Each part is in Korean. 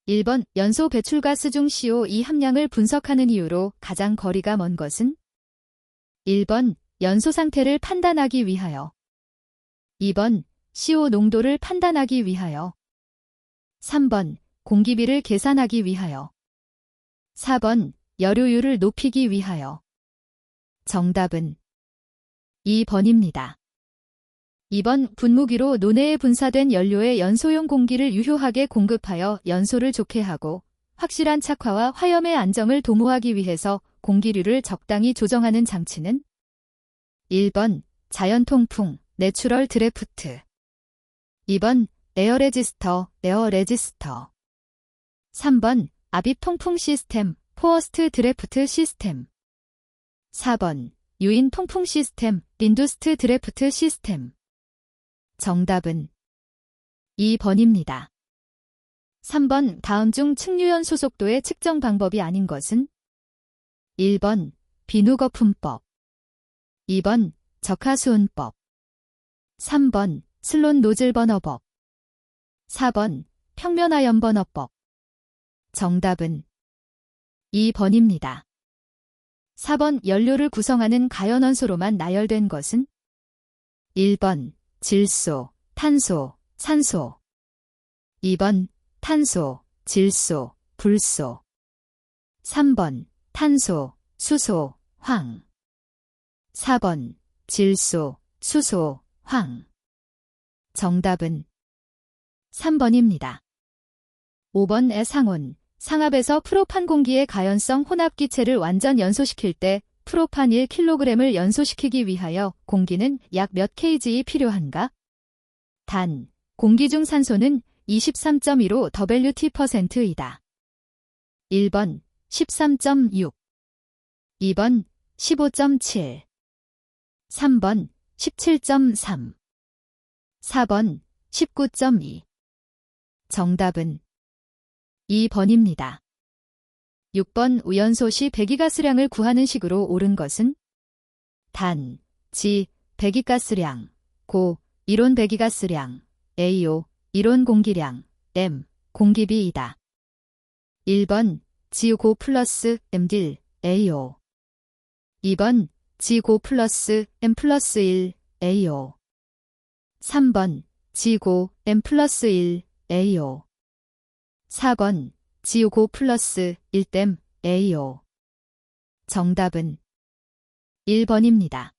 1번 연소 배출가스 중 CO2 함량을 분석하는 이유로 가장 거리가 먼 것은? 1번 연소 상태를 판단하기 위하여. 2번 CO 농도를 판단하기 위하여. 3번 공기비를 계산하기 위하여. 4번 여료율을 높이기 위하여. 정답은 2번입니다. 2번 분무기로 논해에 분사된 연료의 연소용 공기를 유효하게 공급하여 연소를 좋게 하고 확실한 착화와 화염의 안정을 도모하기 위해서 공기류를 적당히 조정하는 장치는? 1번 자연 통풍 내추럴 드래프트. 2번 에어 레지스터 3번 압입 통풍 시스템 포어스트 드래프트 시스템. 4번 유인 통풍 시스템 인두스트 드래프트 시스템. 정답은 2번입니다. 3번 다음 중 측류연소 속도의 측정 방법이 아닌 것은? 1번 비누거품법. 2번 적하수은법. 3번 슬롯 노즐 버너법. 4번 평면하염 버너법. 정답은 2번입니다. 4번 연료를 구성하는 가연원소로만 나열된 것은? 1번 질소, 탄소, 산소. 2번 탄소, 질소, 불소. 3번 탄소, 수소, 황. 4번 질소, 수소, 황. 정답은 3번입니다. 5번 애상온. 상압에서 프로판 공기의 가연성 혼합기체를 완전 연소시킬 때 프로판 1kg을 연소시키기 위하여 공기는 약 몇 kg 필요한가? 단, 공기 중 산소는 23.2로 WT%이다. 1번 13.6, 2번 15.7, 3번 17.3, 4번 19.2. 정답은 2번입니다. 6번 우연소 시 배기가스량을 구하는 식으로 옳은 것은? 단, 지, 배기가스량, 고, 이론 배기가스량, AO, 이론 공기량, M, 공기비이다. 1번 지고 플러스 M딜, AO. 2번 지고 플러스 M 플러스 1, AO. 3번 지고 M 플러스 1, AO. 4번 지고 플러스 1댐 AO. 정답은 1번입니다.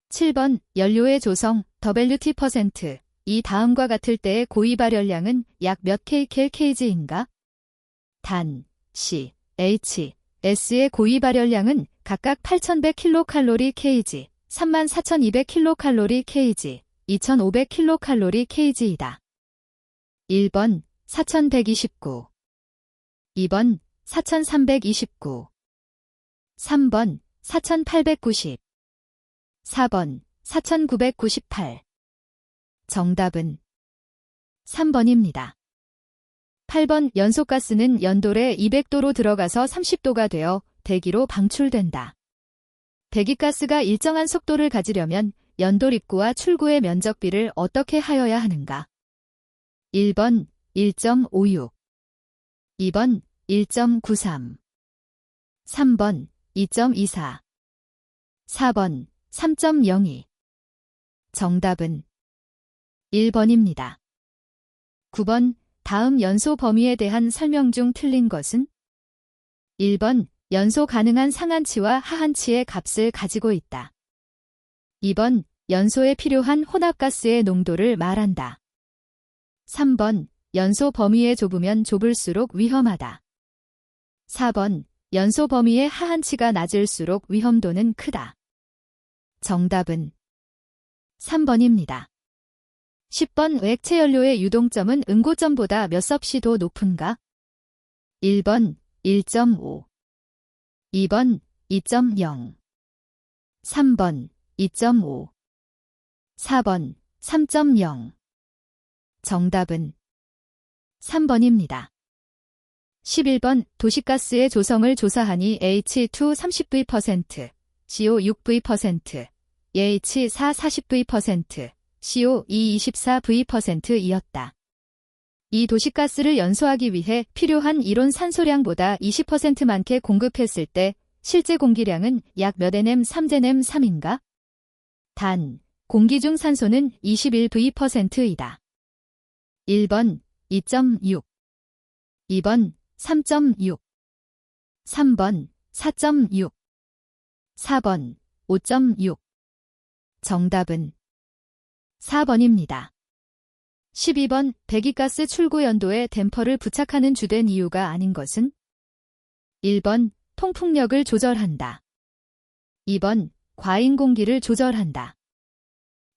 7번 연료의 조성 WT%. 이 다음과 같을 때의 고위 발열량은 약 몇 kcal인가? 단, C, H, S의 고위 발열량은 각각 8100kcal/kg, 34,200kcal/kg, 2500kcal/kg이다. 1번 4129, 2번 4329, 3번 4890, 4번 4998. 정답은 3번입니다. 8번 연소가스는 연돌에 200도로 들어가서 30도가 되어 대기로 방출된다. 배기가스가 일정한 속도를 가지려면 연돌 입구와 출구의 면적비를 어떻게 하여야 하는가? 1번 1.56, 2번 1.93, 3번 2.24, 4번 3.02. 정답은 1번입니다. 9번 다음 연소 범위에 대한 설명 중 틀린 것은? 1번 연소 가능한 상한치와 하한치의 값을 가지고 있다. 2번 연소에 필요한 혼합가스의 농도를 말한다. 3번 연소 범위에 좁으면 좁을수록 위험하다. 4번 연소 범위의 하한치가 낮을수록 위험도는 크다. 정답은 3번입니다. 10번 액체 연료의 유동점은 응고점보다 몇 섭씨도 높은가? 1번 1.5, 2번 2.0, 3번 2.5, 4번 3.0. 정답은 3번입니다. 11번 도시가스의 조성을 조사하니 H2 30V%, CO 6V%, EH4 40V%, CO2 24V%이었다. 이 도시가스를 연소하기 위해 필요한 이론 산소량보다 20% 많게 공급했을 때 실제 공기량은 약 몇 nm 3제넴 3인가? 단, 공기 중 산소는 21%이다. 1번 2.6, 2번 3.6, 3번 4.6, 4번 5.6. 정답은 4번입니다. 12번 배기가스 출구 연도에 댐퍼를 부착하는 주된 이유가 아닌 것은? 1번 통풍력을 조절한다. 2번 과잉 공기를 조절한다.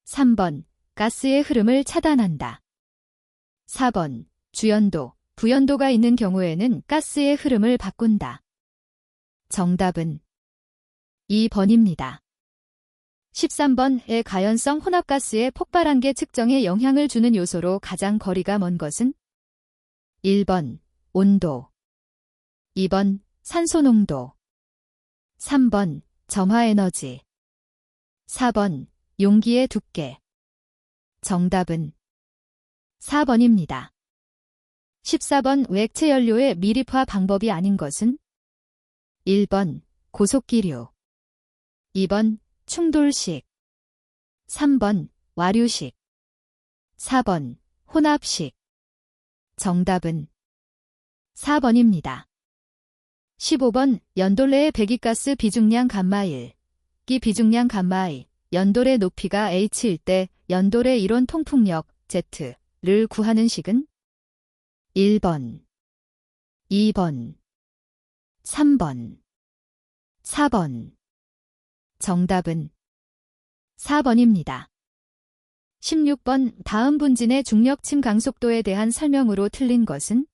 3번 가스의 흐름을 차단한다. 4번 주연도, 부연도가 있는 경우에는 가스의 흐름을 바꾼다. 정답은 2번입니다. 13번의 가연성 혼합가스의 폭발한계 측정에 영향을 주는 요소로 가장 거리가 먼 것은? 1번 온도, 2번 산소 농도, 3번 점화에너지, 4번 용기의 두께. 정답은 4번입니다. 14번 액체 연료의 미립화 방법이 아닌 것은? 1번 고속기류, 2번 충돌식, 3번 와류식, 4번 혼합식. 정답은 4번입니다. 15번 연돌레의 배기가스 비중량 감마1, 기 비중량 감마2, 연돌의 높이가 h일 때 연돌의 이론 통풍력 Z를 구하는 식은? 1번, 2번, 3번, 4번. 정답은 4번입니다. 16번 다음 분진의 중력침 강속도에 대한 설명으로 틀린 것은?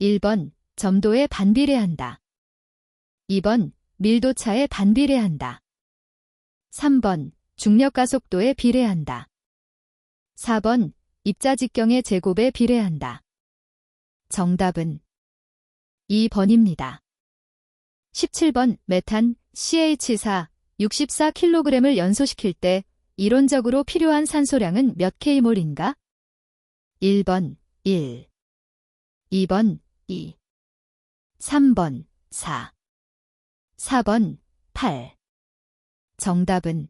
1번 점도에 반비례한다. 2번 밀도차에 반비례한다. 3번 중력가속도에 비례한다. 4번 입자직경의 제곱에 비례한다. 정답은 2번입니다. 17번 메탄 CH4 64kg을 연소시킬 때 이론적으로 필요한 산소량은 몇 K몰인가? 1번 1, 2번 2, 3번 4, 4번 8. 정답은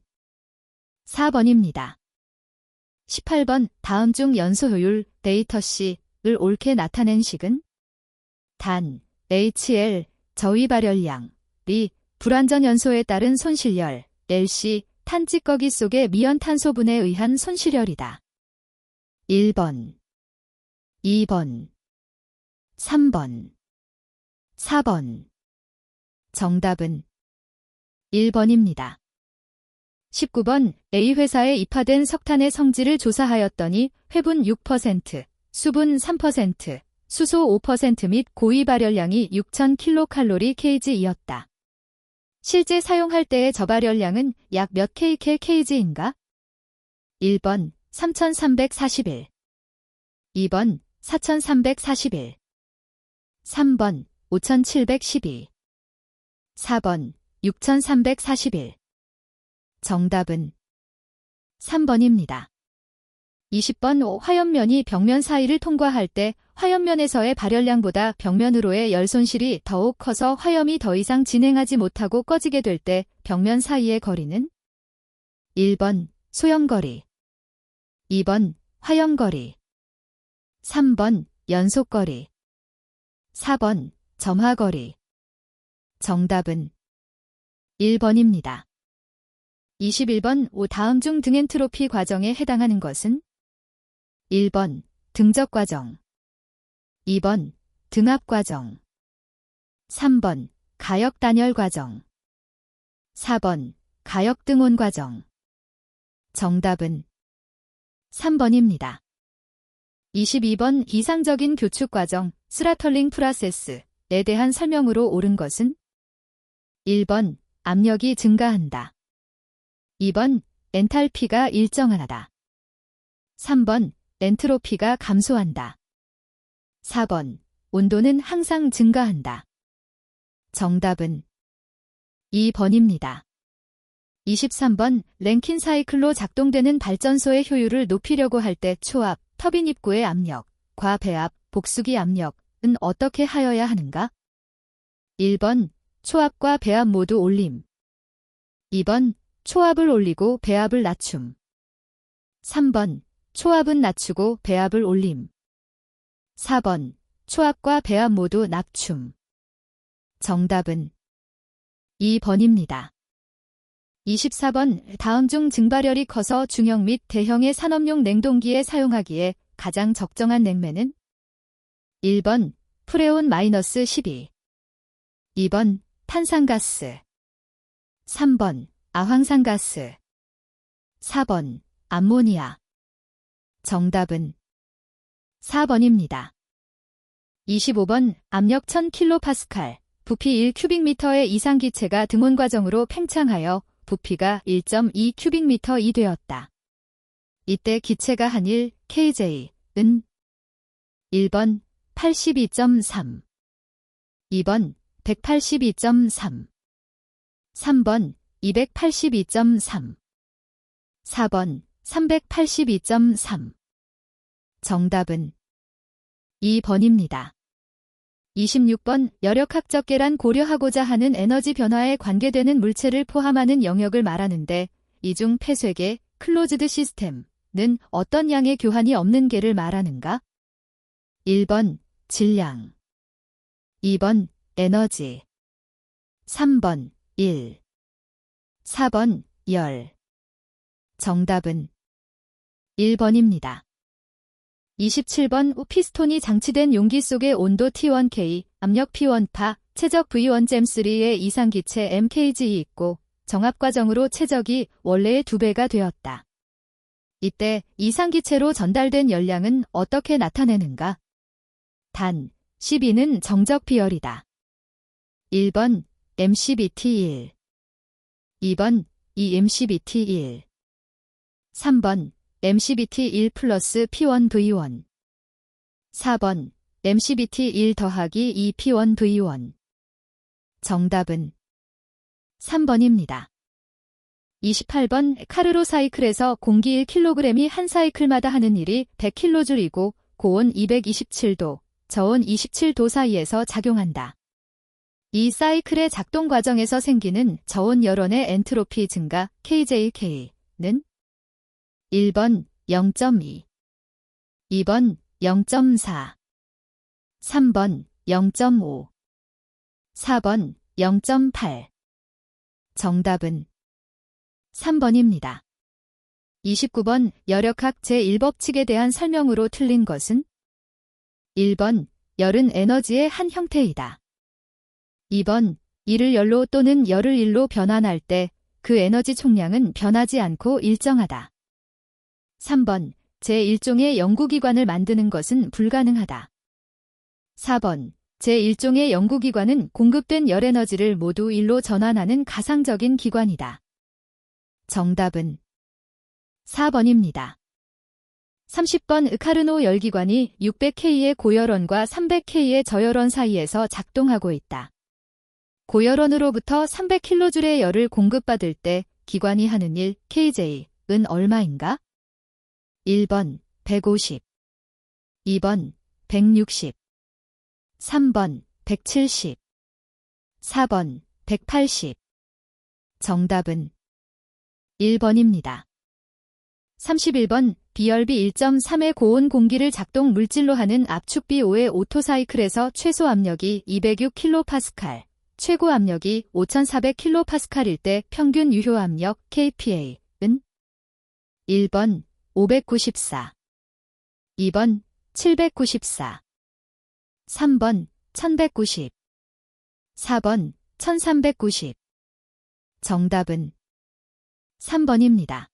4번입니다. 18번 다음 중 연소 효율 데이터 C를 옳게 나타낸 식은? 단, HL, 저위 발열량, B, 불완전 연소에 따른 손실열, LC, 탄 찌꺼기 속의 미연탄소분에 의한 손실열이다. 1번, 2번, 3번, 4번. 정답은 1번입니다. 19번 A회사에 입하된 석탄의 성질을 조사하였더니 회분 6%, 수분 3%, 수소 5% 및 고위 발열량이 6000kcal/kg이었다. 실제 사용할 때의 저발열량은 약 몇 kcal/kg인가? 1번 3341, 2번 4341, 3번 5712, 4번 6341. 정답은 3번입니다. 20번 화염면이 벽면 사이를 통과할 때 화염면에서의 발열량보다 벽면으로의 열 손실이 더욱 커서 화염이 더 이상 진행하지 못하고 꺼지게 될 때 벽면 사이의 거리는? 1번 소형거리, 2번 화염거리, 3번 연속거리, 4번 점화거리. 정답은 1번입니다. 21번 다음 중 등엔트로피 과정에 해당하는 것은? 1번 등적 과정, 2번 등압 과정, 3번 가역 단열 과정, 4번 가역 등온 과정. 정답은 3번입니다. 22번 이상적인 교축 과정, 스라털링 프로세스에 대한 설명으로 옳은 것은? 1번 압력이 증가한다. 2번 엔탈피가 일정하다. 3번 엔트로피가 감소한다. 4번 온도는 항상 증가한다. 정답은 2번입니다. 23번 랭킨 사이클로 작동되는 발전소의 효율을 높이려고 할 때 초압, 터빈 입구의 압력, 과배압, 복수기 압력은 어떻게 하여야 하는가? 1번 초압과 배압 모두 올림. 2번 초압을 올리고 배압을 낮춤. 3번 초압은 낮추고 배압을 올림. 4번 초압과 배압 모두 낮춤. 정답은 2번입니다. 24번 다음 중 증발열이 커서 중형 및 대형의 산업용 냉동기에 사용하기에 가장 적정한 냉매는? 1번 프레온-12, 2번 탄산가스, 3번 아황산가스, 4번 암모니아. 정답은 4번입니다. 25번 압력 1000kPa, 부피 1큐빅미터의 이상기체가 등온 과정으로 팽창하여 부피가 1.2큐빅미터이 되었다. 이때 기체가 한 1kJ은 1번 82.3, 2번 182.3, 3번 282.3, 4번 382.3. 정답은 2번입니다. 26번 여력학적 계란 고려하고자 하는 에너지 변화에 관계되는 물체를 포함하는 영역을 말하는데 이 중 폐쇄계, 클로즈드 시스템은 어떤 양의 교환이 없는 계를 말하는가? 1번 질량, 2번 에너지, 3번 1, 4번 열. 정답은 1번입니다. 27번 피스톤이 장치된 용기 속의 온도 T1K, 압력 P1파, 최적 V1잼3의 이상기체 MKG이 있고 정압 과정으로 최적이 원래의 2배가 되었다. 이때 이상기체로 전달된 열량은 어떻게 나타내는가? 단, 12는 정적 비열이다. 1번 MCBT1, 2번 EMCBT1, 3번 MCBT1 플러스 P1V1, 4번 MCBT1 더하기 2P1V1. 정답은 3번입니다. 28번 카르로 사이클에서 공기 1kg이 한 사이클마다 하는 일이 100kJ이고 고온 227도, 저온 27도 사이에서 작용한다. 이 사이클의 작동 과정에서 생기는 저온 열원의 엔트로피 증가 KJK는 1번 0.2, 2번 0.4, 3번 0.5, 4번 0.8. 정답은 3번입니다. 29번 여력학 제1법칙에 대한 설명으로 틀린 것은? 1번 열은 에너지의 한 형태이다. 2번 일을 열로 또는 열을 일로 변환할 때 그 에너지 총량은 변하지 않고 일정하다. 3번 제1종의 연구기관을 만드는 것은 불가능하다. 4번 제1종의 연구기관은 공급된 열에너지를 모두 일로 전환하는 가상적인 기관이다. 정답은 4번입니다. 30번 카르노 열기관이 600K의 고열원과 300K의 저열원 사이에서 작동하고 있다. 고열원으로부터 300kJ의 열을 공급받을 때 기관이 하는 일 KJ은 얼마인가? 1번 150, 2번 160, 3번 170, 4번 180. 정답은 1번입니다. 31번 비열비 1.3의 고온 공기를 작동 물질로 하는 압축비 5의 오토사이클에서 최소 압력이 206kPa, 최고 압력이 5400kPa일 때 평균 유효 압력 kPa는 1번 594, 2번 794, 3번 1190, 4번 1390. 정답은 3번입니다.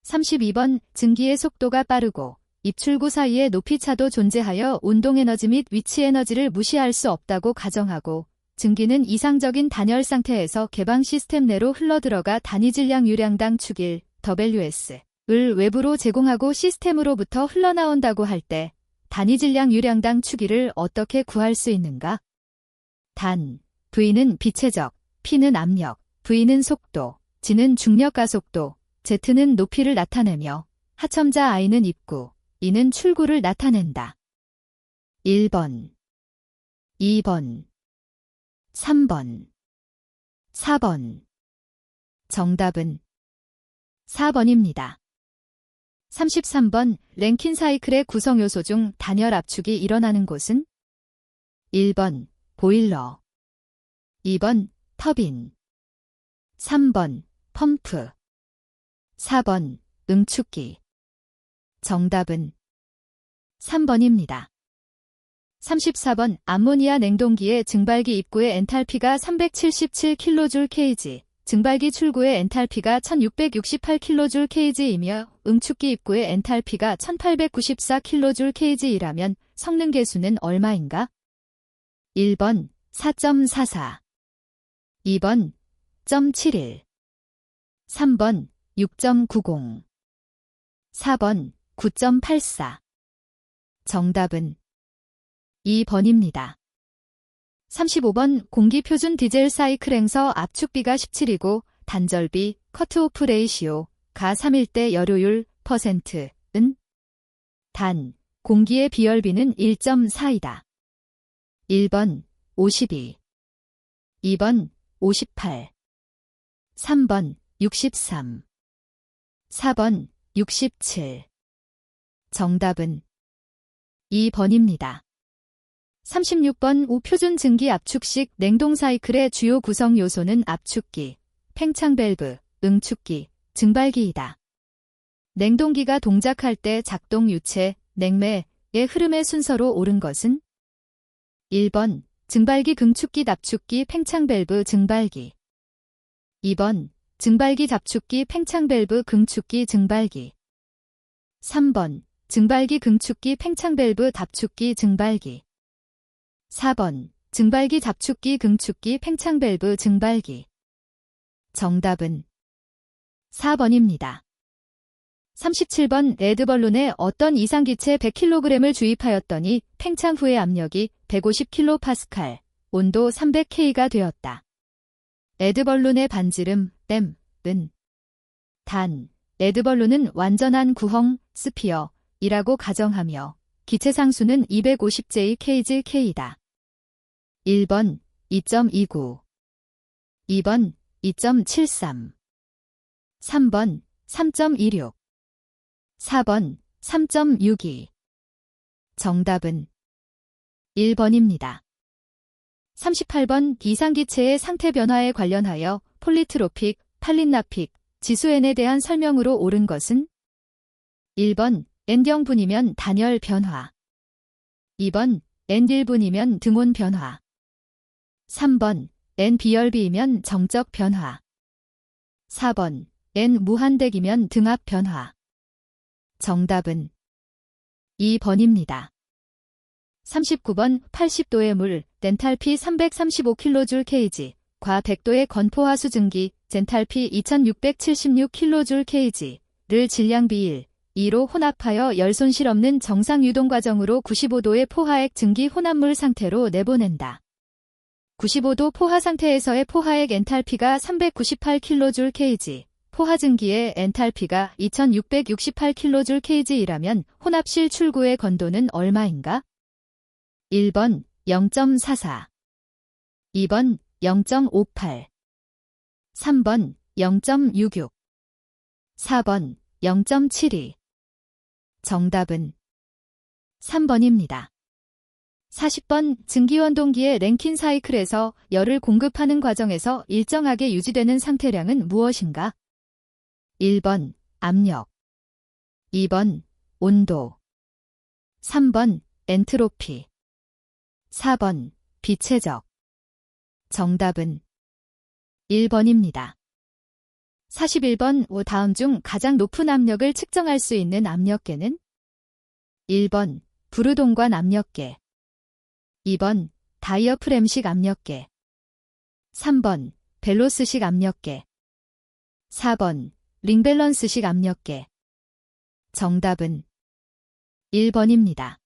32번 증기의 속도가 빠르고 입출구 사이에 높이차도 존재하여 운동에너지 및 위치에너지를 무시할 수 없다고 가정하고 증기는 이상적인 단열 상태에서 개방 시스템 내로 흘러들어가 단위 질량 유량당 축일 WS을 외부로 제공하고 시스템으로부터 흘러나온다고 할 때 단위 질량 유량당 축일을 어떻게 구할 수 있는가? 단, V는 비체적, P는 압력, V는 속도, G는 중력 가속도, Z는 높이를 나타내며 하첨자 I는 입구, 이는 출구를 나타낸다. 1번, 2번, 3번, 4번. 정답은 4번입니다. 33번 랭킨 사이클의 구성 요소 중 단열 압축이 일어나는 곳은 1번 보일러, 2번 터빈, 3번 펌프, 4번 응축기. 정답은 3번입니다. 34번 암모니아 냉동기의 증발기 입구의 엔탈피가 377kJ/kg, 증발기 출구의 엔탈피가 1668kJ/kg이며 응축기 입구의 엔탈피가 1894kJ/kg이라면 성능 계수는 얼마인가? 1번 4.44, 2번 0.71, 3번 6.90, 4번 9.84. 정답은 2번입니다. 35번 공기표준 디젤 사이클 행서 압축비가 17이고 단절비 커트오프 레이시오가 3일 때 여료율 %은 단 공기의 비열비는 1.4이다. 1번 52, 2번 58, 3번 63, 4번 67. 정답은 2번입니다. 36번 우표준 증기 압축식 냉동 사이클의 주요 구성 요소는 압축기, 팽창 밸브, 응축기, 증발기이다. 냉동기가 동작할 때 작동 유체, 냉매의 흐름의 순서로 옳은 것은 1번 증발기 긍축기 답축기 팽창 밸브 증발기, 2번 증발기 잡축기 팽창 밸브 긍축기 증발기, 3번 증발기 긍축기 팽창 밸브 답축기 증발기, 4번 증발기 잡축기 긍축기 팽창 밸브 증발기. 정답은 4번입니다. 37번 레드벌룬에 어떤 이상기체 100kg을 주입하였더니 팽창 후의 압력이 150kPa, 온도 300K가 되었다. 레드벌룬의 반지름 댐은 단 레드벌룬은 완전한 구형 스피어이라고 가정하며 기체 상수는 250J/kgK이다. 1번 2.29, 2번 2.73, 3번 3.26, 4번 3.62. 정답은 1번입니다. 38번 이상기체의 상태 변화에 관련하여 폴리트로픽, 팔린나픽, 지수 N에 대한 설명으로 옳은 것은 1번 N0분이면 단열 변화, 2번 N1분이면 등온 변화, 3번 N 비열비이면 정적 변화, 4번 N 무한대기면 등압 변화. 정답은 2번입니다. 39번 80도의 물, 덴탈피 335kJ/kg, 과 100도의 건포화수 증기, 젠탈피 2676kJ/kg를 질량 비일 2로 혼합하여 열 손실 없는 정상 유동 과정으로 95도의 포화액 증기 혼합물 상태로 내보낸다. 95도 포화 상태에서의 포화액 엔탈피가 398kJ/kg, 포화 증기의 엔탈피가 2668kJ/kg이라면 혼합실 출구의 건도는 얼마인가? 1번 0.44, 2번 0.58, 3번 0.66, 4번 0.72. 정답은 3번입니다. 40번 증기원동기의 랭킨 사이클에서 열을 공급하는 과정에서 일정하게 유지되는 상태량은 무엇인가? 1번 압력, 2번 온도, 3번 엔트로피, 4번 비체적. 정답은 1번입니다. 41번 다음 중 가장 높은 압력을 측정할 수 있는 압력계는 1번 부르동관 압력계, 2번 다이어프램식 압력계, 3번 벨로스식 압력계, 4번 링밸런스식 압력계. 정답은 1번입니다.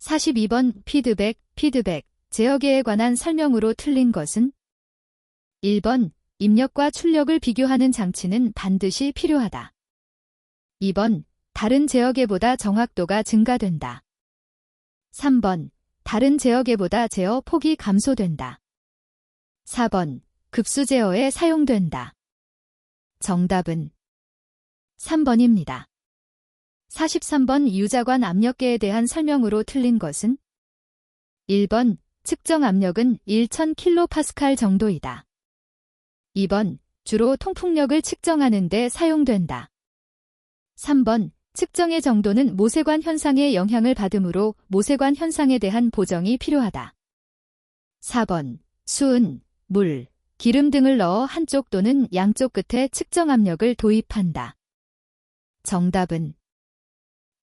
42번 피드백, 제어계에 관한 설명으로 틀린 것은 1번 입력과 출력을 비교하는 장치는 반드시 필요하다. 2번 다른 제어계보다 정확도가 증가된다. 3번. 다른 제어계보다 제어 폭이 감소된다. 4번. 급수 제어에 사용된다. 정답은 3번입니다. 43번 유자관 압력계에 대한 설명으로 틀린 것은 1번. 측정 압력은 1000kPa 정도이다. 2번. 주로 통풍력을 측정하는 데 사용된다. 3번. 측정의 정도는 모세관 현상의 영향을 받으므로 모세관 현상에 대한 보정이 필요하다. 4번. 수은, 물, 기름 등을 넣어 한쪽 또는 양쪽 끝에 측정 압력을 도입한다. 정답은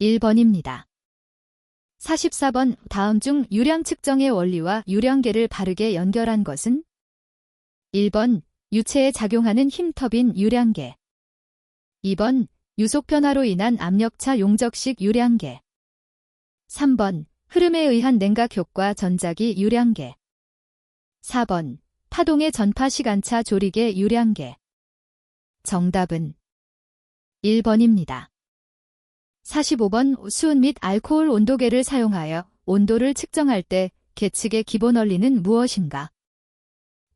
1번입니다. 44번. 다음 중 유량 측정의 원리와 유량계를 바르게 연결한 것은 1번. 유체에 작용하는 힘 터빈 유량계. 2번. 유속 변화로 인한 압력차 용적식 유량계. 3번. 흐름에 의한 냉각 효과 전자기 유량계. 4번. 파동의 전파 시간차 조리개 유량계. 정답은 1번입니다. 45번. 수은 및 알코올 온도계를 사용하여 온도를 측정할 때 계측의 기본 원리는 무엇인가?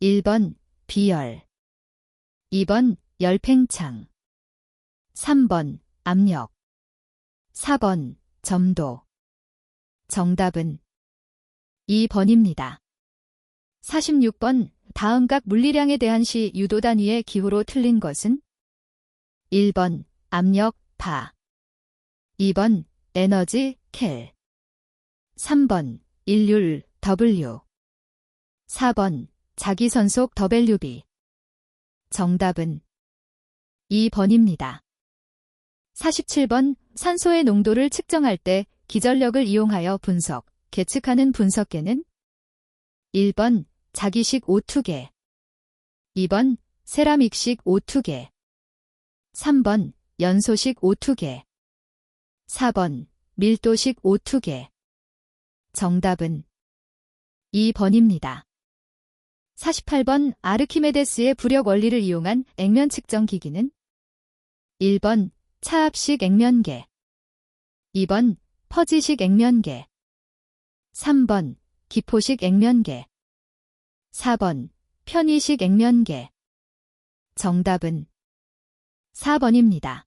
1번. 비열. 2번. 열팽창. 3번. 압력. 4번. 점도. 정답은 2번입니다. 46번. 다음 각 물리량에 대한 시 유도 단위의 기호로 틀린 것은 1번. 압력, 바. 2번. 에너지, 켈. 3번. 일률, W. 4번. 자기선속, WB. 정답은 2번입니다. 47번. 산소의 농도를 측정할 때 기전력을 이용하여 분석, 계측하는 분석계는 1번. 자기식 오투계. 2번. 세라믹식 오투계. 3번. 연소식 오투계. 4번. 밀도식 오투계. 정답은 2번입니다. 48번. 아르키메데스의 부력 원리를 이용한 액면 측정 기기는 1번. 차압식 액면계. 2번. 퍼지식 액면계. 3번. 기포식 액면계. 4번. 편의식 액면계. 정답은 4번입니다.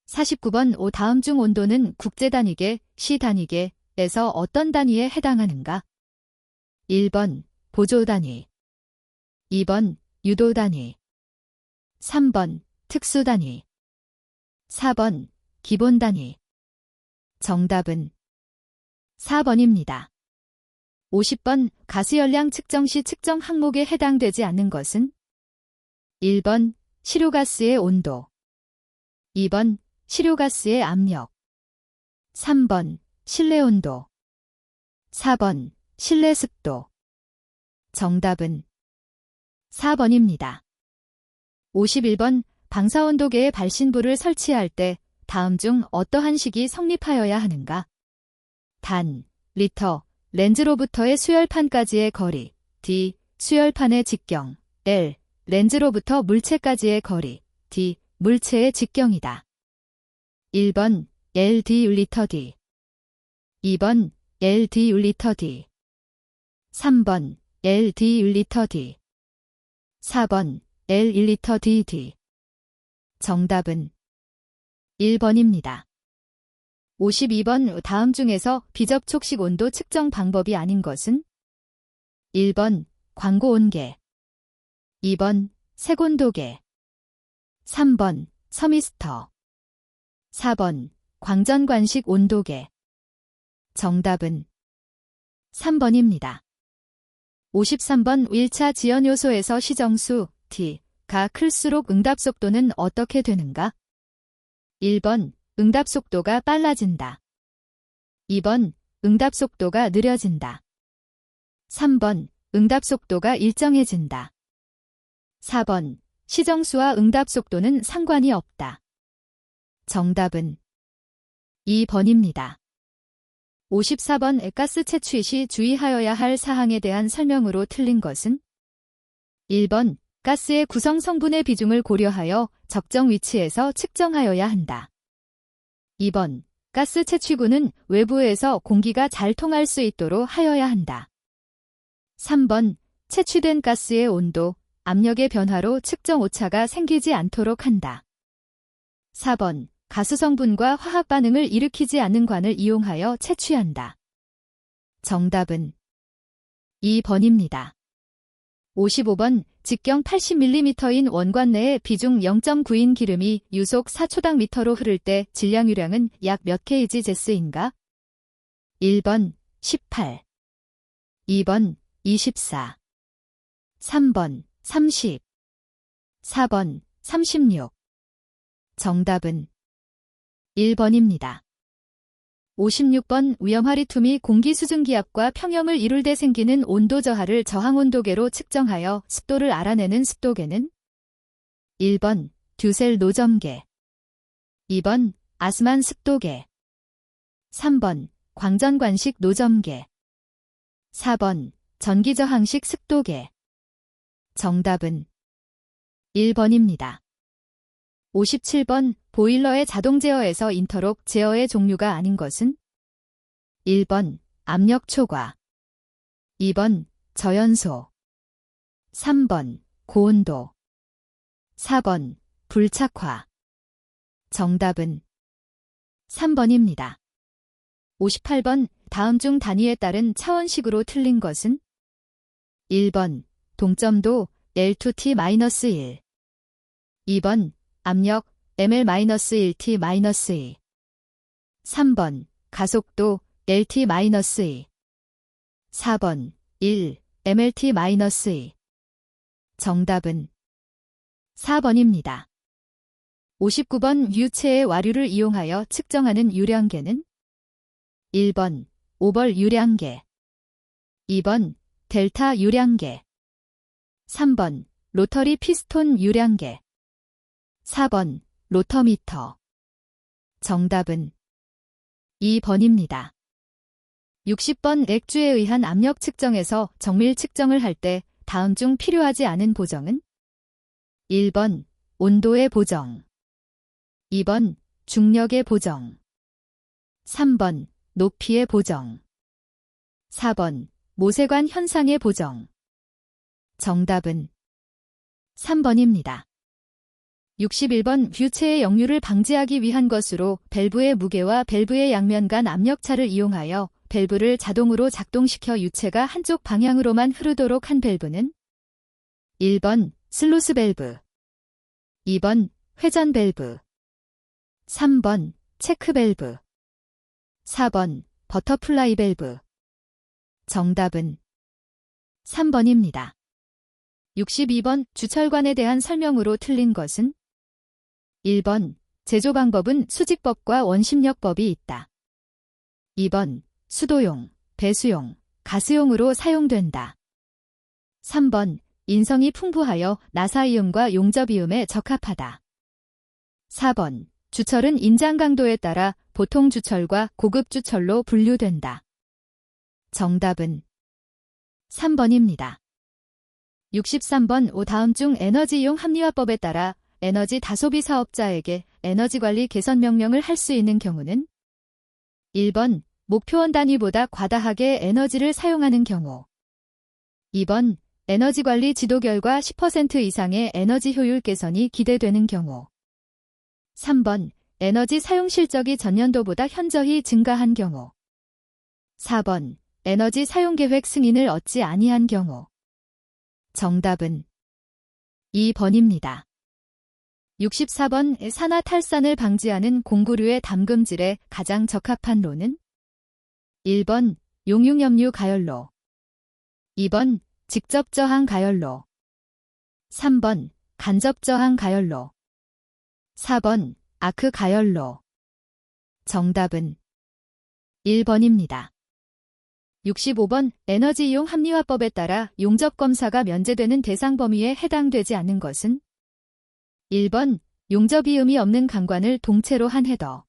49번. 다음 중 온도는 국제단위계, 시단위계에서 어떤 단위에 해당하는가? 1번. 보조단위. 2번. 유도단위. 3번. 특수단위. 4번. 기본단위. 정답은 4번입니다. 50번. 가스열량 측정 시 측정 항목에 해당되지 않는 것은 1번. 시료가스의 온도. 2번. 시료가스의 압력. 3번. 실내 온도. 4번. 실내 습도. 정답은 4번입니다. 51번. 방사온도계에 발신부를 설치할 때 다음 중 어떠한 식이 성립하여야 하는가? 단, 리터, 렌즈로부터의 수열판까지의 거리, D, 수열판의 직경, L, 렌즈로부터 물체까지의 거리, D, 물체의 직경이다. 1번, LD 율리터 D. 2번, LD 율리터 D. 3번, LD 율리터 D. 4번, L 1리터 DD. 정답은 1번입니다. 52번. 다음 중에서 비접촉식 온도 측정 방법이 아닌 것은 1번. 광고온계. 2번. 색온도계. 3번. 서미스터. 4번. 광전관식 온도계. 정답은 3번입니다. 53번. 1차 지연요소에서 시정수 T가 클수록 응답속도는 어떻게 되는가? 1번. 응답속도가 빨라진다. 2번. 응답속도가 느려진다. 3번. 응답속도가 일정해진다. 4번. 시정수와 응답속도는 상관이 없다. 정답은 2번입니다. 54번. 가스 채취 시 주의하여야 할 사항에 대한 설명으로 틀린 것은 1번. 가스의 구성 성분의 비중을 고려하여 적정 위치에서 측정하여야 한다. 2번. 가스 채취구는 외부에서 공기가 잘 통할 수 있도록 하여야 한다. 3번. 채취된 가스의 온도, 압력의 변화로 측정 오차가 생기지 않도록 한다. 4번. 가수 성분과 화학 반응을 일으키지 않는 관을 이용하여 채취한다. 정답은 2번입니다. 55번. 직경 80mm인 원관 내에 비중 0.9인 기름이 유속 4초당 미터로 흐를 때 질량유량은 약 몇 kg인가? 1번 18, 2번 24, 3번 30, 4번 36. 정답은 1번입니다. 56번. 위험하리툼이 공기 수증 기압과 평형을 이룰 때 생기는 온도 저하를 저항온도계로 측정하여 습도를 알아내는 습도계는? 1번 듀셀 노점계, 2번 아스만 습도계, 3번 광전관식 노점계, 4번 전기저항식 습도계. 정답은 1번입니다. 57번. 보일러의 자동 제어에서 인터록 제어의 종류가 아닌 것은? 1번 압력 초과, 2번 저연소, 3번 고온도, 4번 불착화. 정답은 3번입니다. 58번. 다음 중 단위에 따른 차원식으로 틀린 것은? 1번 동점도 L2T-1, 2번 압력 ml-1T-2, 3번 가속도 LT-2, 4번 1 mLT-2. 정답은 4번입니다. 59번. 유체의 와류를 이용하여 측정하는 유량계는? 1번 오벌 유량계, 2번 델타 유량계, 3번 로터리 피스톤 유량계, 4번 로터미터. 정답은 2번입니다. 60번. 액주에 의한 압력 측정에서 정밀 측정을 할 때 다음 중 필요하지 않은 보정은? 1번 온도의 보정, 2번 중력의 보정, 3번 높이의 보정, 4번 모세관 현상의 보정. 정답은 3번입니다. 61번. 유체의 역류를 방지하기 위한 것으로 밸브의 무게와 밸브의 양면 간 압력차를 이용하여 밸브를 자동으로 작동시켜 유체가 한쪽 방향으로만 흐르도록 한 밸브는? 1번 슬로스 밸브, 2번 회전 밸브, 3번 체크 밸브, 4번 버터플라이 밸브. 정답은 3번입니다. 62번. 주철관에 대한 설명으로 틀린 것은? 1번 제조 방법은 수직법과 원심력법이 있다. 2번 수도용, 배수용, 가스용으로 사용된다. 3번 인성이 풍부하여 나사이음과 용접이음에 적합하다. 4번 주철은 인장 강도에 따라 보통 주철과 고급 주철로 분류된다. 정답은 3번입니다. 63번. 다음 중 에너지 이용 합리화법에 따라 에너지 다소비 사업자에게 에너지 관리 개선 명령을 할 수 있는 경우는? 1번 목표원 단위보다 과다하게 에너지를 사용하는 경우, 2번 에너지 관리 지도 결과 10% 이상의 에너지 효율 개선이 기대되는 경우, 3번 에너지 사용 실적이 전년도보다 현저히 증가한 경우, 4번 에너지 사용 계획 승인을 얻지 아니한 경우. 정답은 2번입니다. 64번. 산화탈산을 방지하는 공구류의 담금질에 가장 적합한 로는? 1번 용융염류 가열로, 2번 직접 저항 가열로, 3번 간접 저항 가열로, 4번 아크 가열로. 정답은 1번입니다. 65번. 에너지 이용 합리화법에 따라 용접 검사가 면제되는 대상 범위에 해당되지 않는 것은? 1번 용접이음이 없는 강관을 동체로 한 헤더,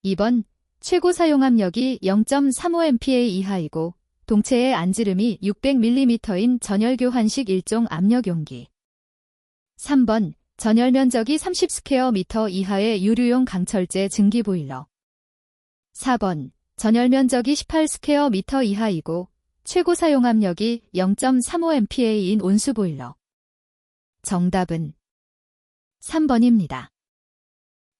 2번 최고 사용압력이 0.35MPa 이하이고 동체의 안지름이 600mm인 전열교환식 일종 압력용기, 3번 전열 면적이 30스퀘어미터 이하의 유류용 강철제 증기보일러. 4번, 전열 면적이 18스퀘어미터 이하이고 최고 사용 압력이 0.35MPa인 온수보일러. 정답은 3번입니다.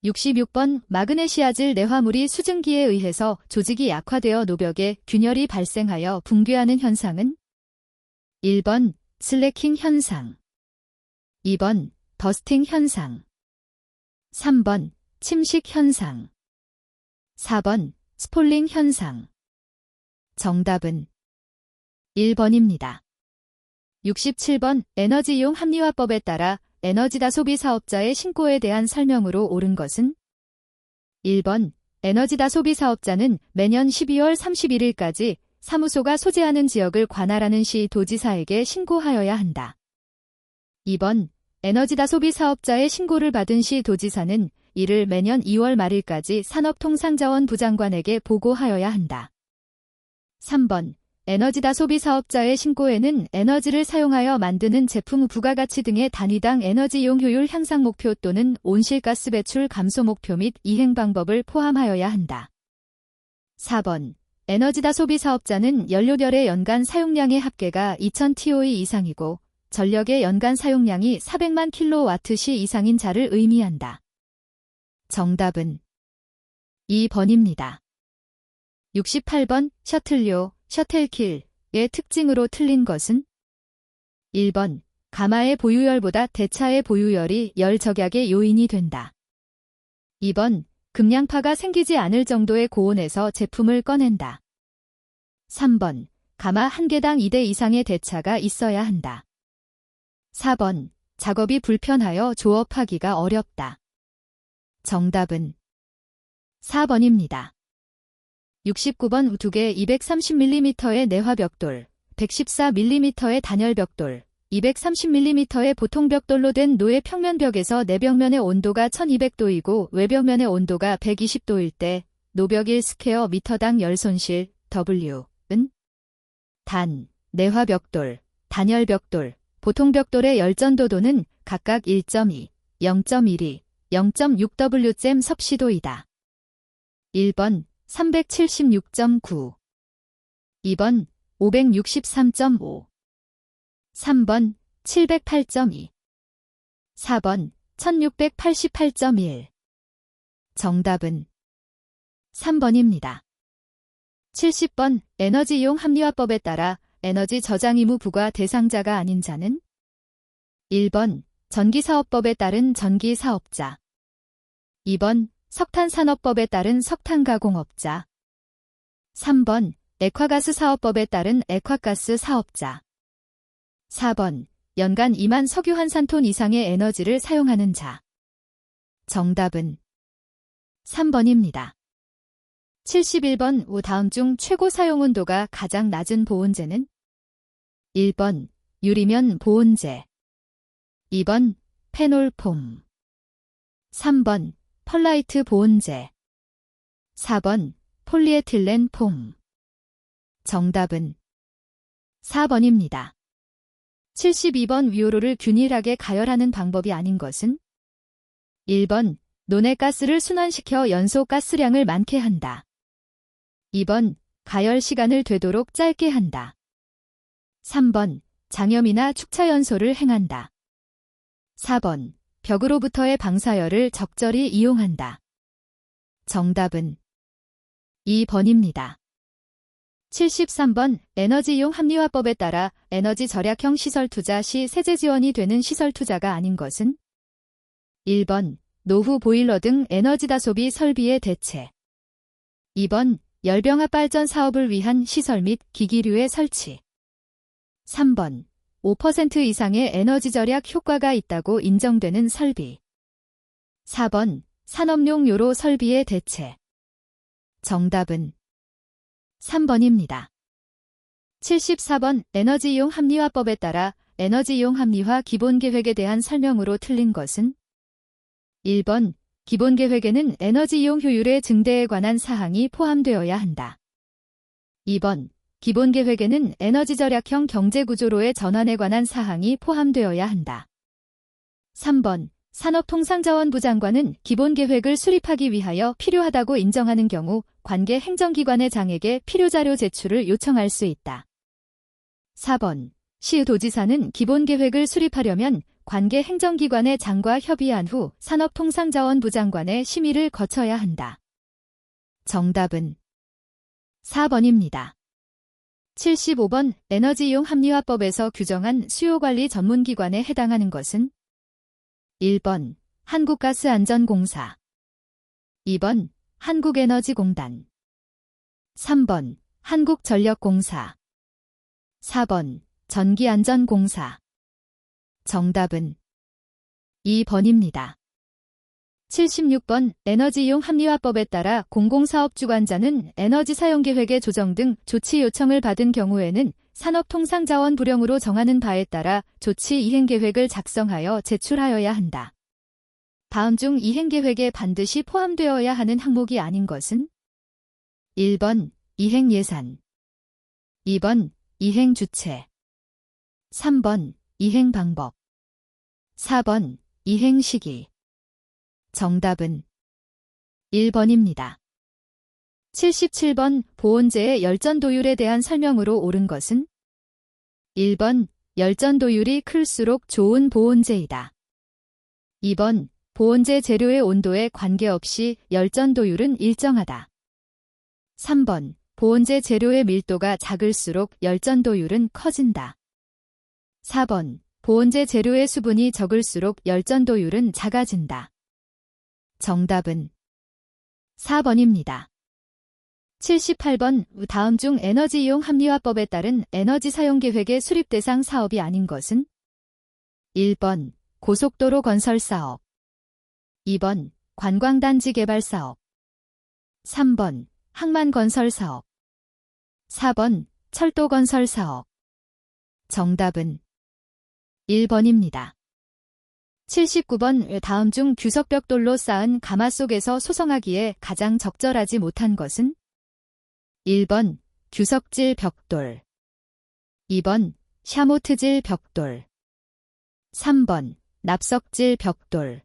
66번, 마그네시아질 내화물이 수증기에 의해서 조직이 약화되어 노벽에 균열이 발생하여 붕괴하는 현상은? 1번, 슬래킹 현상. 2번, 버스팅 현상. 3번, 침식 현상. 4번, 스폴링 현상. 정답은 1번입니다. 67번, 에너지이용 합리화법에 따라 에너지다 소비 사업자의 신고에 대한 설명으로 옳은 것은? 1번, 에너지다 소비 사업자는 매년 12월 31일까지 사무소가 소재하는 지역을 관할하는 시 도지사에게 신고하여야 한다. 2번, 에너지다 소비 사업자의 신고를 받은 시 도지사는 이를 매년 2월 말일까지 산업통상자원부 장관에게 보고하여야 한다. 3번, 에너지다 소비 사업자의 신고에는 에너지를 사용하여 만드는 제품 부가가치 등의 단위당 에너지 이용 효율 향상 목표 또는 온실가스 배출 감소 목표 및 이행 방법을 포함하여야 한다. 4번, 에너지다 소비 사업자는 연료별의 연간 사용량의 합계가 2000TOE 이상이고 전력의 연간 사용량이 400만 킬로와트시 이상인 자를 의미한다. 정답은 2번입니다. 68번, 셔틀료, 셔틀킬의 특징으로 틀린 것은? 1번, 가마의 보유열보다 대차의 보유열이 열 절약의 요인이 된다. 2번, 급량파가 생기지 않을 정도의 고온에서 제품을 꺼낸다. 3번, 가마 한 개당 2대 이상의 대차가 있어야 한다. 4번, 작업이 불편하여 조업하기가 어렵다. 정답은 4번입니다. 69번, 두개 230mm의 내화벽돌, 114mm의 단열벽돌, 230mm의 보통벽돌로 된 노의 평면벽에서 내벽면의 온도가 1200도이고 외벽면의 온도가 120도일 때 노벽 1스퀘어미터당 열손실 W은 단, 내화벽돌, 단열벽돌, 보통벽돌의 열전도도는 각각 1.2, 0.12, 0.6W 섭씨도이다. 1번 376.9 2번 563.5 3번 708.2 4번 1688.1 정답은 3번입니다. 70번 에너지이용 합리화법에 따라 에너지 저장 의무 부과 대상자가 아닌 자는? 1번 전기사업법에 따른 전기사업자 2번 석탄산업법에 따른 석탄가공업자 3번 액화가스 사업법에 따른 액화가스 사업자 4번 연간 2만 석유 환산톤 이상의 에너지를 사용하는 자 정답은 3번입니다. 71번 우 다음 중 최고 사용온도가 가장 낮은 보온재는? 1번 유리면 보온재 2번 페놀폼 3번 펄라이트 보온재 4번 폴리에틸렌 폼 정답은 4번입니다. 72번 위호로를 균일하게 가열하는 방법이 아닌 것은? 1번 논의 가스를 순환시켜 연소 가스량을 많게 한다. 2번 가열 시간을 되도록 짧게 한다. 3번 장염이나 축차 연소를 행한다. 4번 벽으로부터의 방사열을 적절히 이용한다. 정답은 2번입니다. 73번 에너지이용 합리화법에 따라 에너지 절약형 시설 투자 시 세제 지원이 되는 시설 투자가 아닌 것은? 1번 노후 보일러 등 에너지다 소비 설비의 대체 2번 열병합 발전 사업을 위한 시설 및 기기류의 설치 3번 5% 이상의 에너지 절약 효과가 있다고 인정되는 설비 4번 산업용 요로 설비의 대체 정답은 3번입니다. 74번 에너지이용 합리화법에 따라 에너지이용 합리화 기본계획에 대한 설명으로 틀린 것은? 1번 기본계획에는 에너지이용 효율의 증대에 관한 사항이 포함되어야 한다. 2번 기본계획에는 에너지 절약형 경제구조로의 전환에 관한 사항이 포함되어야 한다. 3번 산업통상자원부 장관은 기본계획을 수립하기 위하여 필요하다고 인정하는 경우 관계 행정기관의 장에게 필요자료 제출을 요청할 수 있다. 4번. 시도지사는 기본계획을 수립하려면 관계 행정기관의 장과 협의한 후 산업통상자원부 장관의 심의를 거쳐야 한다. 정답은 4번입니다. 75번. 에너지이용 합리화법에서 규정한 수요관리 전문기관에 해당하는 것은 1번. 한국가스안전공사 2번. 한국에너지공단 3번. 한국전력공사 4번. 전기안전공사 정답은 2번입니다. 76번. 에너지이용 합리화법에 따라 공공사업주관자는 에너지 사용계획의 조정 등 조치 요청을 받은 경우에는 산업통상자원부령으로 정하는 바에 따라 조치 이행계획을 작성하여 제출하여야 한다. 다음 중 이행계획에 반드시 포함되어야 하는 항목이 아닌 것은 1번. 이행예산 2번. 이행주체 3번. 이행방법 4번. 이행시기 정답은 1번입니다. 77번. 보온재의 열전도율에 대한 설명으로 옳은 것은 1번. 열전도율이 클수록 좋은 보온재이다. 2번. 보온재 재료의 온도에 관계없이 열전도율은 일정하다. 3번. 보온재 재료의 밀도가 작을수록 열전도율은 커진다. 4번. 보온재 재료의 수분이 적을수록 열전도율은 작아진다. 정답은 4번입니다. 78번. 다음 중 에너지이용 합리화법에 따른 에너지 사용계획의 수립 대상 사업이 아닌 것은 1번. 고속도로 건설 사업 2번. 관광단지 개발 사업 3번. 항만 건설 사업 4번. 철도 건설 사업 정답은 1번입니다. 79번. 다음 중 규석벽돌로 쌓은 가마 속에서 소성하기에 가장 적절하지 못한 것은 1번. 규석질 벽돌 2번. 샤모트질 벽돌 3번. 납석질 벽돌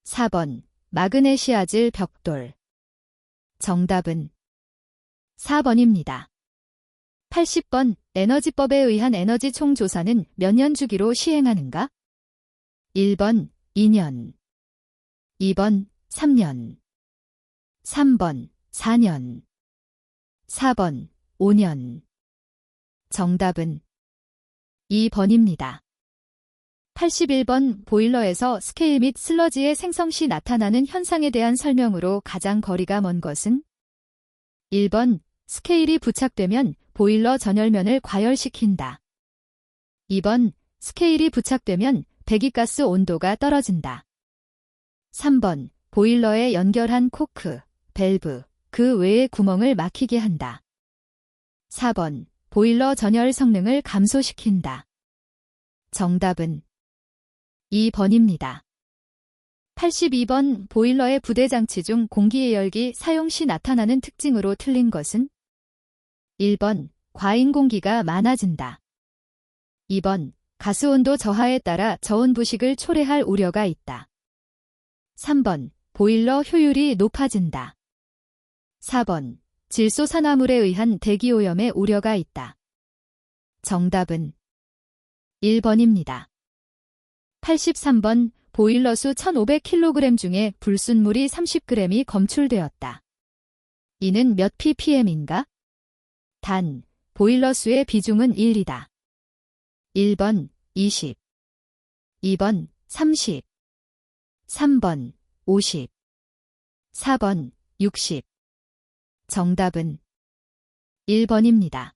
4번. 마그네시아질 벽돌 정답은 4번입니다. 80번. 에너지법에 의한 에너지 총조사는 몇 년 주기로 시행하는가? 1번. 2년 2번. 3년 3번. 4년 4번. 5년 정답은 2번입니다. 81번. 보일러에서 스케일 및 슬러지의 생성 시 나타나는 현상에 대한 설명으로 가장 거리가 먼 것은 1번. 스케일이 부착되면 보일러 전열면을 과열시킨다. 2번. 스케일이 부착되면 배기가스 온도가 떨어진다. 3번. 보일러에 연결한 코크, 밸브, 그 외의 구멍을 막히게 한다. 4번. 보일러 전열 성능을 감소시킨다. 정답은 2번입니다. 82번. 보일러의 부대장치 중 공기예열기 사용 시 나타나는 특징으로 틀린 것은 1번. 과잉 공기가 많아진다. 2번. 가스온도 저하에 따라 저온 부식을 초래할 우려가 있다. 3번. 보일러 효율이 높아진다. 4번. 질소산화물에 의한 대기오염의 우려가 있다. 정답은 1번입니다. 83번. 보일러수 1500kg 중에 불순물이 30g이 검출되었다. 이는 몇 ppm인가? 단, 보일러수의 비중은 1이다. 1번 20, 2번 30, 3번 50, 4번 60. 정답은 1번입니다.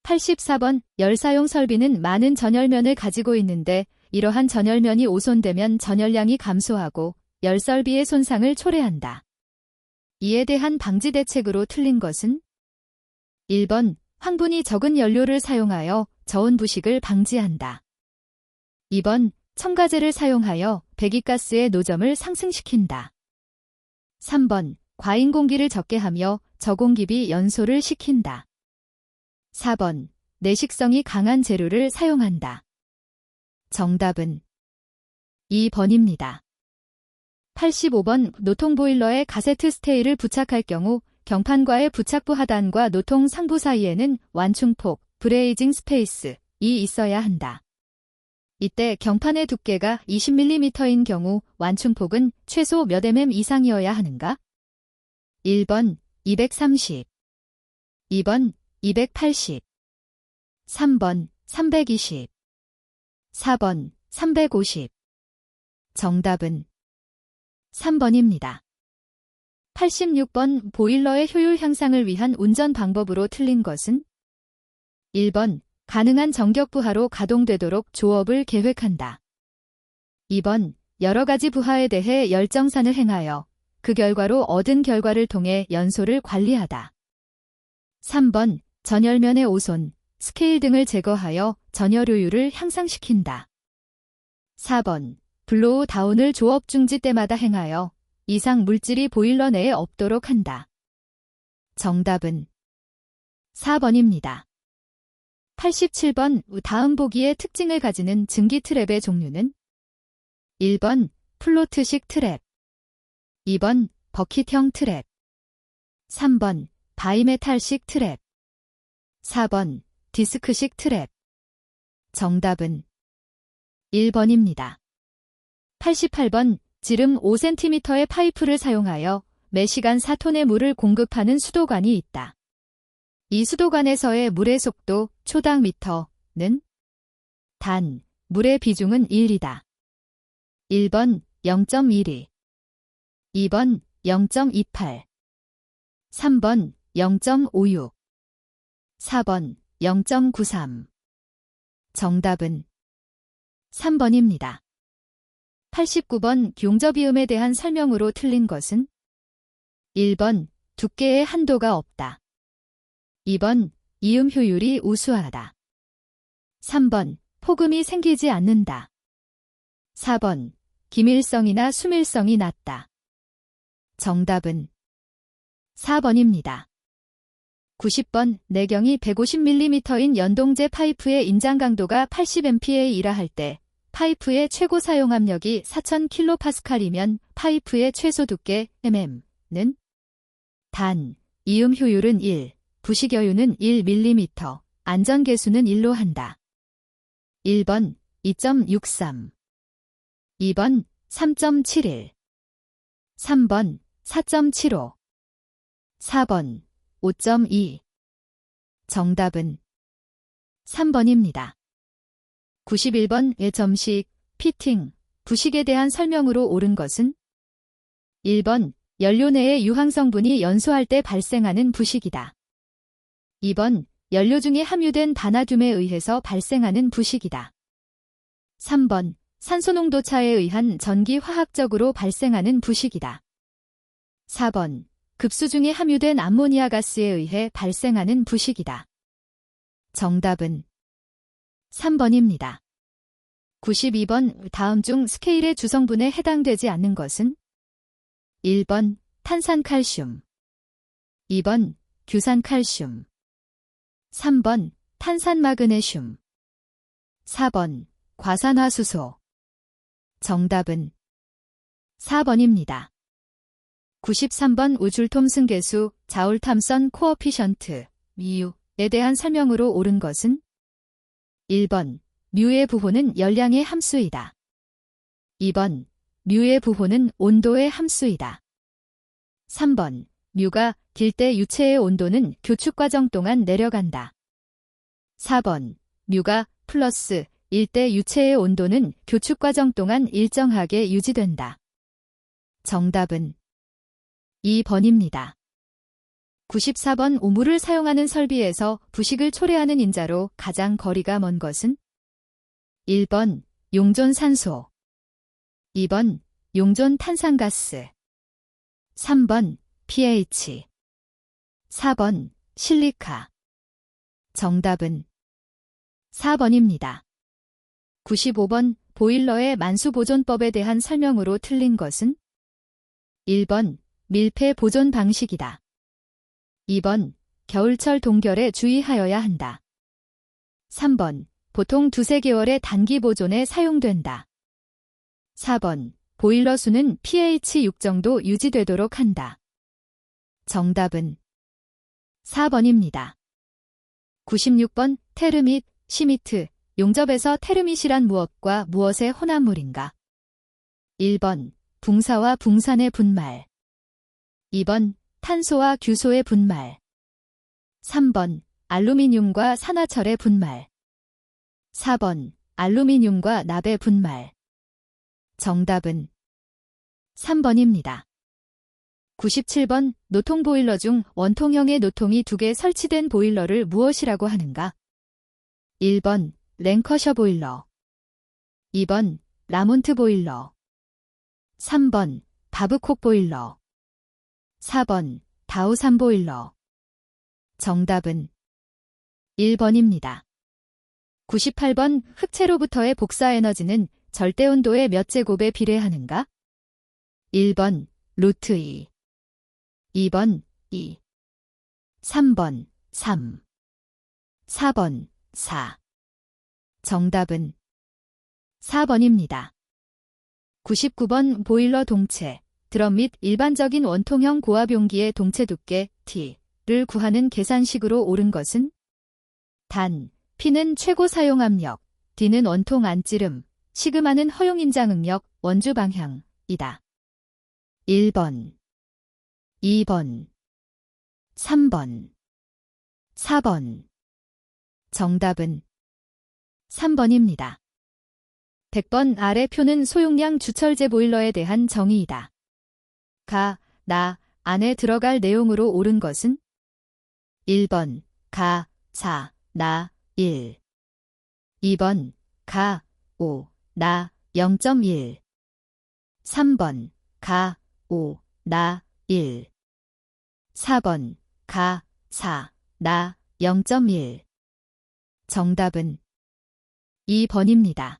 84번. 열사용 설비는 많은 전열면을 가지고 있는데 이러한 전열면이 오손되면 전열량이 감소하고 열설비의 손상을 초래한다. 이에 대한 방지 대책으로 틀린 것은 1번. 황분이 적은 연료를 사용하여 저온 부식을 방지한다. 2번. 첨가제를 사용하여 배기가스의 노점을 상승시킨다. 3번. 과잉 공기를 적게 하며 저공기비 연소를 시킨다. 4번. 내식성이 강한 재료를 사용한다. 정답은 2번입니다. 85번 노통 보일러에 가세트 스테이를 부착할 경우 경판과의 부착부 하단과 노통 상부 사이에는 완충폭, 브레이징 스페이스이 있어야 한다. 이때 경판의 두께가 20mm인 경우 완충폭은 최소 몇 mm 이상이어야 하는가? 1번 230, 2번 280, 3번 320, 4번 350. 정답은 3번입니다. 86번 보일러의 효율 향상을 위한 운전 방법으로 틀린 것은? 1번 가능한 전격 부하로 가동되도록 조업을 계획한다. 2번 여러 가지 부하에 대해 열정산을 행하여 그 결과로 얻은 결과를 통해 연소를 관리하다. 3번 전열면의 오손, 스케일 등을 제거하여 전열효율을 향상시킨다. 4번 블로우 다운을 조업 중지 때마다 행하여 이상 물질이 보일러 내에 없도록 한다. 정답은 4번입니다. 87번 다음 보기의 특징을 가지는 증기 트랩의 종류는? 1번 플로트식 트랩, 2번 버킷형 트랩, 3번 바이메탈식 트랩, 4번 디스크식 트랩. 정답은 1번입니다. 88번 지름 5cm의 파이프를 사용하여 매시간 4톤의 물을 공급하는 수도관이 있다. 이 수도관에서의 물의 속도 초당 미터는? 단, 물의 비중은 1이다. 1번 0.12, 2번 0.28, 3번 0.56, 4번 0.93. 정답은 3번입니다. 89번 용접이음에 대한 설명으로 틀린 것은? 1번 두께의 한도가 없다. 2번 이음 효율이 우수하다. 3번 폭음이 생기지 않는다. 4번 기밀성이나 수밀성이 낮다. 정답은 4번입니다. 90번 내경이 150mm인 연동제 파이프의 인장 강도가 80MPa이라 할 때 파이프의 최고 사용 압력이 4000kPa이면 파이프의 최소 두께 mm는? 단, 이음 효율은 1, 부식여유는 1mm, 안전계수는 1로 한다. 1번 2.63, 2번 3.71, 3번 4.75, 4번 5.2. 정답은 3번입니다. 91번 점식, 피팅, 부식에 대한 설명으로 옳은 것은? 1번 연료 내의 유황성분이 연소할 때 발생하는 부식이다. 2번 연료 중에 함유된 바나듐에 의해서 발생하는 부식이다. 3번 산소농도 차에 의한 전기화학적으로 발생하는 부식이다. 4번 급수 중에 함유된 암모니아 가스에 의해 발생하는 부식이다. 정답은 3번입니다. 92번 다음 중 스케일의 주성분에 해당되지 않는 것은? 1번 탄산칼슘, 2번 규산칼슘, 3번 탄산마그네슘, 4번 과산화수소. 정답은 4번입니다. 93번 우줄톰 승계수, 자울탐선 코어피션트, 뮤에 대한 설명으로 옳은 것은? 1번 뮤의 부호는 열량의 함수이다. 2번 뮤의 부호는 온도의 함수이다. 3번 뮤가 길 때 유체의 온도는 교축 과정 동안 내려간다. 4번 뮤가 플러스 1 때 유체의 온도는 교축 과정 동안 일정하게 유지된다. 정답은 2번입니다. 94번 오물을 사용하는 설비에서 부식을 초래하는 인자로 가장 거리가 먼 것은? 1번 용존산소, 2번 용존탄산가스, 3번 pH, 4번 실리카. 정답은 4번입니다. 95번 보일러의 만수보존법에 대한 설명으로 틀린 것은? 1번 밀폐 보존 방식이다. 2번 겨울철 동결에 주의하여야 한다. 3번 보통 2~3개월의 단기 보존에 사용된다. 4번. 보일러 수는 pH 6 정도 유지되도록 한다. 정답은 4번입니다. 96번. 테르 및 시미트. 용접에서 테르밋이란 무엇과 무엇의 혼합물인가? 1번. 붕사와 붕산의 분말. 2번. 탄소와 규소의 분말. 3번. 알루미늄과 산화철의 분말. 4번. 알루미늄과 납의 분말. 정답은 3번입니다. 97번. 노통 보일러 중 원통형의 노통이 2개 설치된 보일러를 무엇이라고 하는가? 1번. 랭커셔 보일러. 2번. 라몬트 보일러. 3번. 바브콕 보일러. 4번. 다우산 보일러. 정답은 1번입니다. 98번. 흑채로부터의 복사 에너지는 절대온도의 몇 제곱에 비례하는가? 1번. 루트 2. 2번. 2. 3번. 3. 4번. 4. 정답은 4번입니다. 99번. 보일러 동체. 드럼 및 일반적인 원통형 고압 용기의 동체 두께 T를 구하는 계산식으로 옳은 것은? 단, P는 최고 사용 압력, D는 원통 안찌름, 시그마는 허용 인장 응력, 원주 방향이다. 1번, 2번, 3번, 4번. 정답은 3번입니다. 100번. 아래 표는 소용량 주철제 보일러에 대한 정의이다. 가, 나, 안에 들어갈 내용으로 옳은 것은? 1번, 가, 4, 나, 1. 2번, 가, 5, 나, 0.1. 3번, 가, 5, 나, 1. 4번, 가, 4, 나, 0.1. 정답은 2번입니다.